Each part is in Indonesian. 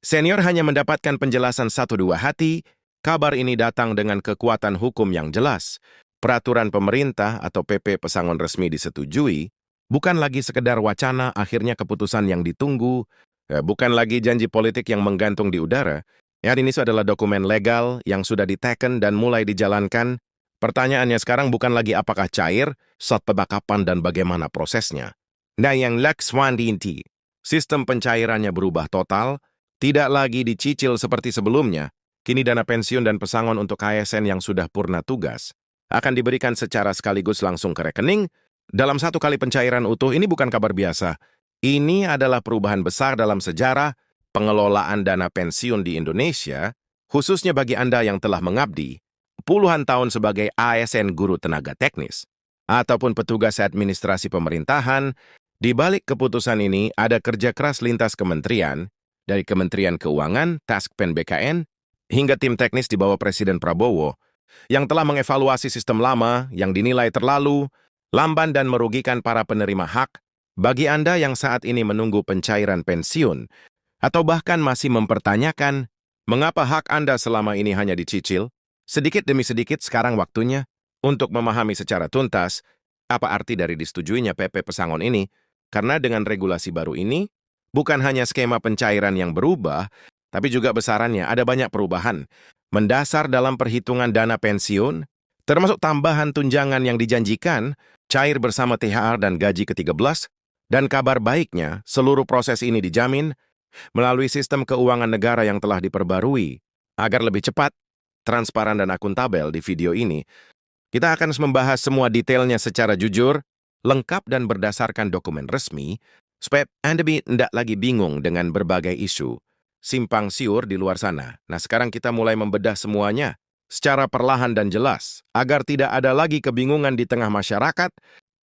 Senior hanya mendapatkan penjelasan satu dua hati, kabar ini datang dengan kekuatan hukum yang jelas. Peraturan pemerintah atau PP pesangon resmi disetujui, bukan lagi sekedar wacana akhirnya keputusan yang ditunggu, bukan lagi janji politik yang menggantung di udara. Ya, ini adalah dokumen legal yang sudah diteken dan mulai dijalankan. Pertanyaannya sekarang bukan lagi apakah cair, saat kapan dan bagaimana prosesnya. Nah, yang Lakswandi inti, sistem pencairannya berubah total, tidak lagi dicicil seperti sebelumnya. Kini dana pensiun dan pesangon untuk ASN yang sudah purna tugas akan diberikan secara sekaligus langsung ke rekening dalam satu kali pencairan utuh. Ini bukan kabar biasa. Ini adalah perubahan besar dalam sejarah pengelolaan dana pensiun di Indonesia, khususnya bagi Anda yang telah mengabdi puluhan tahun sebagai ASN guru tenaga teknis ataupun petugas administrasi pemerintahan. Di balik keputusan ini ada kerja keras lintas kementerian, dari Kementerian Keuangan, Taskpen BKN, hingga tim teknis di bawah Presiden Prabowo, yang telah mengevaluasi sistem lama yang dinilai terlalu lamban dan merugikan para penerima hak. Bagi Anda yang saat ini menunggu pencairan pensiun, atau bahkan masih mempertanyakan mengapa hak Anda selama ini hanya dicicil, sedikit demi sedikit sekarang waktunya untuk memahami secara tuntas apa arti dari disetujuinya PP pesangon ini, karena dengan regulasi baru ini, bukan hanya skema pencairan yang berubah, tapi juga besarannya ada banyak perubahan mendasar dalam perhitungan dana pensiun, termasuk tambahan tunjangan yang dijanjikan, cair bersama THR dan gaji ke-13, dan kabar baiknya, seluruh proses ini dijamin melalui sistem keuangan negara yang telah diperbarui. Agar lebih cepat, transparan dan akuntabel di video ini, kita akan membahas semua detailnya secara jujur, lengkap dan berdasarkan dokumen resmi, supaya Anda tidak lagi bingung dengan berbagai isu simpang siur di luar sana. Nah, sekarang kita mulai membedah semuanya secara perlahan dan jelas, agar tidak ada lagi kebingungan di tengah masyarakat,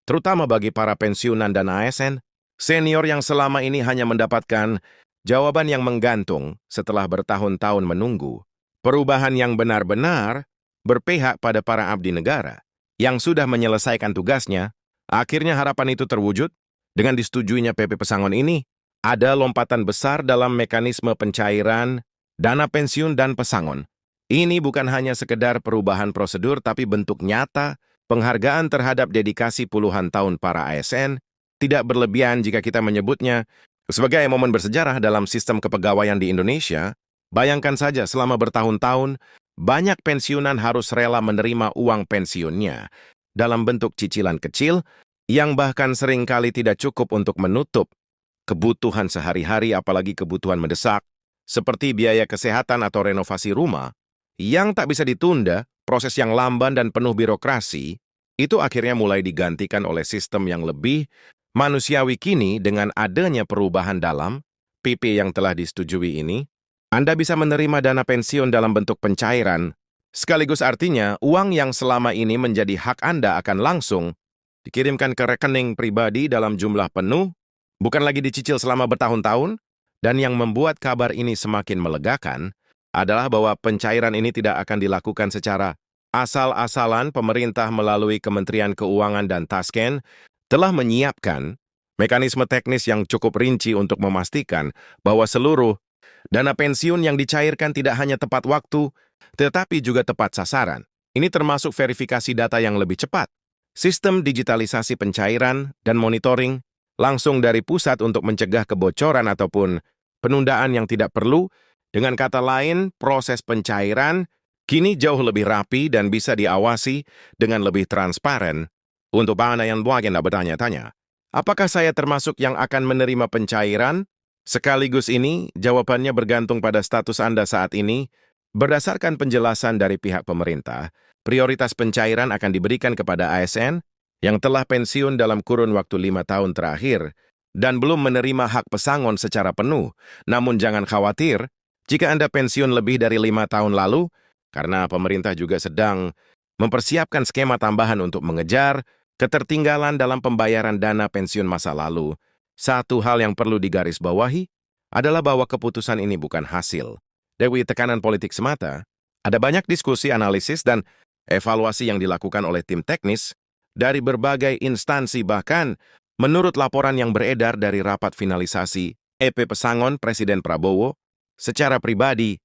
terutama bagi para pensiunan dan ASN, senior yang selama ini hanya mendapatkan jawaban yang menggantung setelah bertahun-tahun menunggu. Perubahan yang benar-benar berpihak pada para abdi negara yang sudah menyelesaikan tugasnya, akhirnya harapan itu terwujud dengan disetujuinya PP pesangon ini. Ada lompatan besar dalam mekanisme pencairan, dana pensiun dan pesangon. Ini bukan hanya sekedar perubahan prosedur, tapi bentuk nyata penghargaan terhadap dedikasi puluhan tahun para ASN. Tidak berlebihan jika kita menyebutnya sebagai momen bersejarah dalam sistem kepegawaian di Indonesia. Bayangkan saja selama bertahun-tahun, banyak pensiunan harus rela menerima uang pensiunnya dalam bentuk cicilan kecil yang bahkan seringkali tidak cukup untuk menutup kebutuhan sehari-hari, apalagi kebutuhan mendesak, seperti biaya kesehatan atau renovasi rumah, yang tak bisa ditunda. Proses yang lamban dan penuh birokrasi, itu akhirnya mulai digantikan oleh sistem yang lebih manusiawi. Kini dengan adanya perubahan dalam PP yang telah disetujui ini, Anda bisa menerima dana pensiun dalam bentuk pencairan, sekaligus artinya uang yang selama ini menjadi hak Anda akan langsung dikirimkan ke rekening pribadi dalam jumlah penuh, bukan lagi dicicil selama bertahun-tahun. Dan yang membuat kabar ini semakin melegakan adalah bahwa pencairan ini tidak akan dilakukan secara asal-asalan. Pemerintah melalui Kementerian Keuangan dan Tasken telah menyiapkan mekanisme teknis yang cukup rinci untuk memastikan bahwa seluruh dana pensiun yang dicairkan tidak hanya tepat waktu, tetapi juga tepat sasaran. Ini termasuk verifikasi data yang lebih cepat, sistem digitalisasi pencairan, dan monitoring langsung dari pusat untuk mencegah kebocoran ataupun penundaan yang tidak perlu. Dengan kata lain, proses pencairan kini jauh lebih rapi dan bisa diawasi dengan lebih transparan. Untuk Anda yang mungkin bertanya-tanya, apakah saya termasuk yang akan menerima pencairan? Sekaligus ini, jawabannya bergantung pada status Anda saat ini. Berdasarkan penjelasan dari pihak pemerintah, prioritas pencairan akan diberikan kepada ASN yang telah pensiun dalam kurun waktu 5 tahun terakhir dan belum menerima hak pesangon secara penuh. Namun jangan khawatir jika Anda pensiun lebih dari 5 tahun lalu, karena pemerintah juga sedang mempersiapkan skema tambahan untuk mengejar ketertinggalan dalam pembayaran dana pensiun masa lalu. Satu hal yang perlu digarisbawahi adalah bahwa keputusan ini bukan hasil dari tekanan politik semata. Ada banyak diskusi, analisis, dan evaluasi yang dilakukan oleh tim teknis dari berbagai instansi. Bahkan menurut laporan yang beredar dari rapat finalisasi EP Pesangon Presiden Prabowo, secara pribadi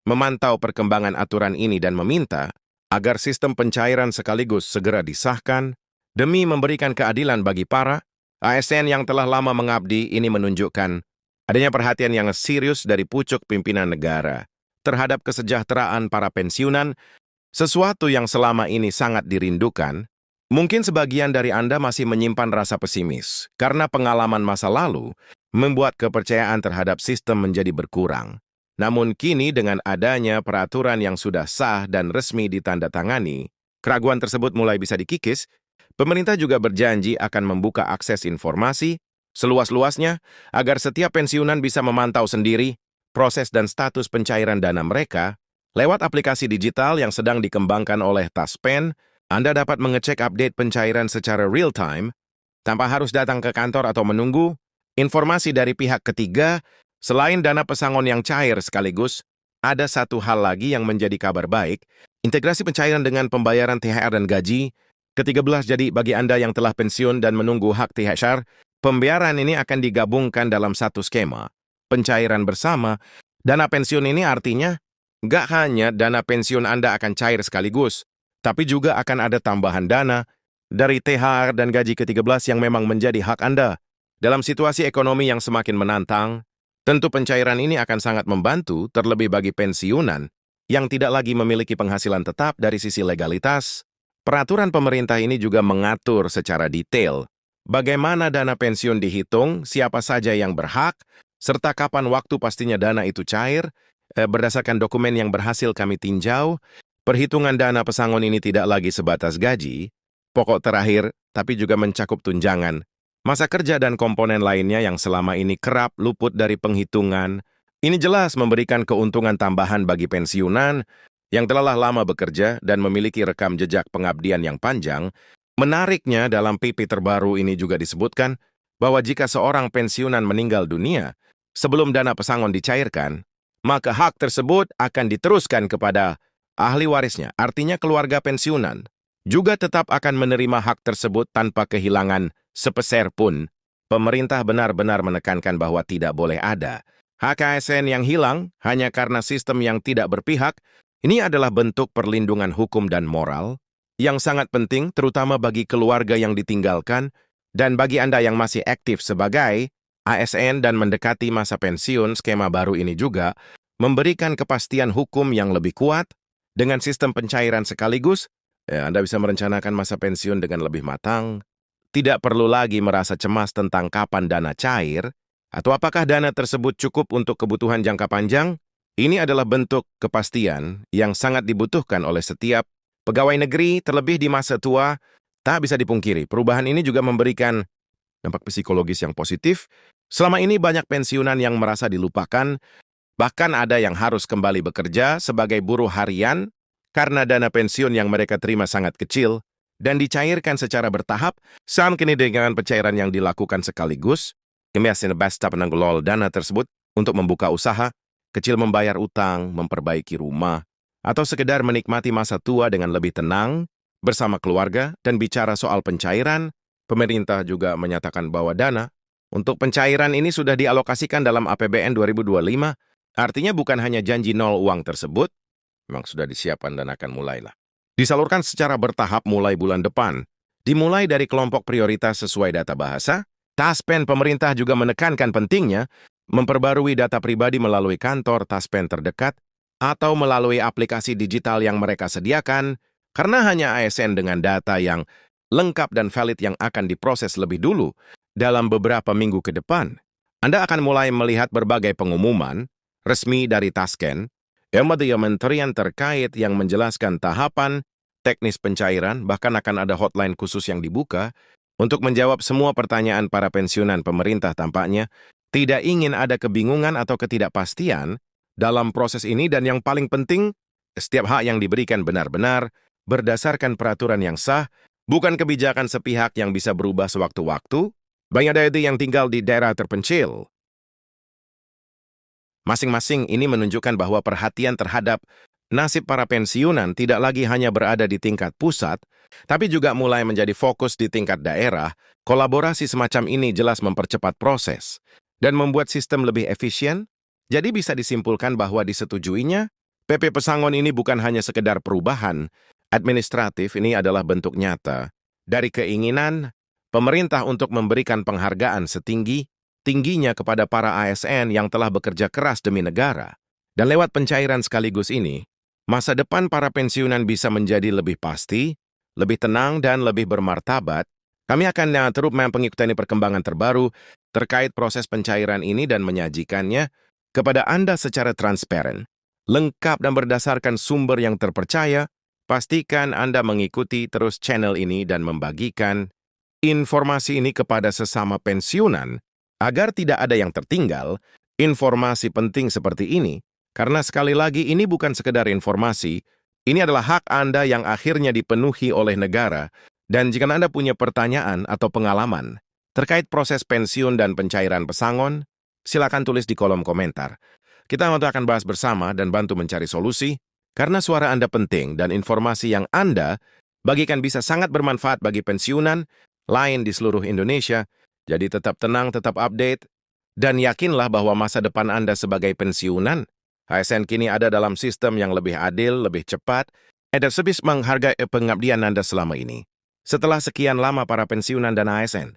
memantau perkembangan aturan ini dan meminta agar sistem pencairan sekaligus segera disahkan demi memberikan keadilan bagi para ASN yang telah lama mengabdi. Ini menunjukkan adanya perhatian yang serius dari pucuk pimpinan negara terhadap kesejahteraan para pensiunan, sesuatu yang selama ini sangat dirindukan. Mungkin sebagian dari Anda masih menyimpan rasa pesimis karena pengalaman masa lalu membuat kepercayaan terhadap sistem menjadi berkurang. Namun kini dengan adanya peraturan yang sudah sah dan resmi ditandatangani, keraguan tersebut mulai bisa dikikis. Pemerintah juga berjanji akan membuka akses informasi seluas-luasnya agar setiap pensiunan bisa memantau sendiri proses dan status pencairan dana mereka lewat aplikasi digital yang sedang dikembangkan oleh Taspen. Anda dapat mengecek update pencairan secara real-time tanpa harus datang ke kantor atau menunggu informasi dari pihak ketiga. Selain dana pesangon yang cair sekaligus, ada satu hal lagi yang menjadi kabar baik, integrasi pencairan dengan pembayaran THR dan gaji ke-13. Jadi bagi Anda yang telah pensiun dan menunggu hak THR, pembayaran ini akan digabungkan dalam satu skema pencairan bersama. Dana pensiun ini artinya nggak hanya dana pensiun Anda akan cair sekaligus, tapi juga akan ada tambahan dana dari THR dan gaji ke-13 yang memang menjadi hak Anda. Dalam situasi ekonomi yang semakin menantang, tentu pencairan ini akan sangat membantu, terlebih bagi pensiunan yang tidak lagi memiliki penghasilan tetap. Dari sisi legalitas, peraturan pemerintah ini juga mengatur secara detail bagaimana dana pensiun dihitung, siapa saja yang berhak, serta kapan waktu pastinya dana itu cair. Berdasarkan dokumen yang berhasil kami tinjau, perhitungan dana pesangon ini tidak lagi sebatas gaji, pokok terakhir, tapi juga mencakup tunjangan, masa kerja dan komponen lainnya yang selama ini kerap luput dari penghitungan. Ini jelas memberikan keuntungan tambahan bagi pensiunan yang telah lama bekerja dan memiliki rekam jejak pengabdian yang panjang. Menariknya, dalam PP terbaru ini juga disebutkan bahwa jika seorang pensiunan meninggal dunia sebelum dana pesangon dicairkan, maka hak tersebut akan diteruskan kepada ahli warisnya. Artinya keluarga pensiunan juga tetap akan menerima hak tersebut tanpa kehilangan sepeser pun. Pemerintah benar-benar menekankan bahwa tidak boleh ada hak ASN yang hilang hanya karena sistem yang tidak berpihak. Ini adalah bentuk perlindungan hukum dan moral yang sangat penting, terutama bagi keluarga yang ditinggalkan dan bagi Anda yang masih aktif sebagai ASN dan mendekati masa pensiun. Skema baru ini juga memberikan kepastian hukum yang lebih kuat. Dengan sistem pencairan sekaligus, Anda bisa merencanakan masa pensiun dengan lebih matang. Tidak perlu lagi merasa cemas tentang kapan dana cair atau apakah dana tersebut cukup untuk kebutuhan jangka panjang. Ini adalah bentuk kepastian yang sangat dibutuhkan oleh setiap pegawai negeri, terlebih di masa tua. Tak bisa dipungkiri, perubahan ini juga memberikan dampak psikologis yang positif. Selama ini banyak pensiunan yang merasa dilupakan, bahkan ada yang harus kembali bekerja sebagai buruh harian karena dana pensiun yang mereka terima sangat kecil dan dicairkan secara bertahap. Saat kini dengan pencairan yang dilakukan sekaligus, kami basta penanggulangan dana tersebut untuk membuka usaha kecil, membayar utang, memperbaiki rumah, atau sekedar menikmati masa tua dengan lebih tenang bersama keluarga. Dan bicara soal pencairan, pemerintah juga menyatakan bahwa dana untuk pencairan ini sudah dialokasikan dalam APBN 2025. Artinya bukan hanya janji nol uang tersebut, memang sudah disiapkan dan akan mulailah disalurkan secara bertahap mulai bulan depan. Dimulai dari kelompok prioritas sesuai data bahasa. Taspen pemerintah juga menekankan pentingnya memperbarui data pribadi melalui kantor Taspen terdekat atau melalui aplikasi digital yang mereka sediakan, karena hanya ASN dengan data yang lengkap dan valid yang akan diproses lebih dulu. Dalam beberapa minggu ke depan, Anda akan mulai melihat berbagai pengumuman resmi dari Tasken, kementerian terkait yang menjelaskan tahapan teknis pencairan. Bahkan akan ada hotline khusus yang dibuka untuk menjawab semua pertanyaan para pensiunan. Pemerintah tampaknya tidak ingin ada kebingungan atau ketidakpastian dalam proses ini, dan yang paling penting, setiap hak yang diberikan benar-benar berdasarkan peraturan yang sah, bukan kebijakan sepihak yang bisa berubah sewaktu-waktu. Banyak dari yang tinggal di daerah terpencil. Masing-masing ini menunjukkan bahwa perhatian terhadap nasib para pensiunan tidak lagi hanya berada di tingkat pusat, tapi juga mulai menjadi fokus di tingkat daerah. Kolaborasi semacam ini jelas mempercepat proses dan membuat sistem lebih efisien Jadi bisa disimpulkan bahwa disetujuinya, PP Pesangon ini bukan hanya sekedar perubahan administratif, ini adalah bentuk nyata dari keinginan pemerintah untuk memberikan penghargaan setinggi-tingginya kepada para ASN yang telah bekerja keras demi negara. Dan lewat pencairan sekaligus ini, masa depan para pensiunan bisa menjadi lebih pasti, lebih tenang, dan lebih bermartabat. Kami akan terus mengikuti perkembangan terbaru terkait proses pencairan ini dan menyajikannya kepada Anda secara transparan, lengkap dan berdasarkan sumber yang terpercaya. Pastikan Anda mengikuti terus channel ini dan membagikan informasi ini kepada sesama pensiunan agar tidak ada yang tertinggal informasi penting seperti ini. Karena sekali lagi ini bukan sekedar informasi, ini adalah hak Anda yang akhirnya dipenuhi oleh negara. Dan jika Anda punya pertanyaan atau pengalaman terkait proses pensiun dan pencairan pesangon, silakan tulis di kolom komentar. Kita akan bahas bersama dan bantu mencari solusi, karena suara Anda penting dan informasi yang Anda bagikan bisa sangat bermanfaat bagi pensiunan lain di seluruh Indonesia. Jadi tetap tenang, tetap update, dan yakinlah bahwa masa depan Anda sebagai pensiunan ASN kini ada dalam sistem yang lebih adil, lebih cepat, dan lebih menghargai pengabdian Anda selama ini. Setelah sekian lama para pensiunan dan ASN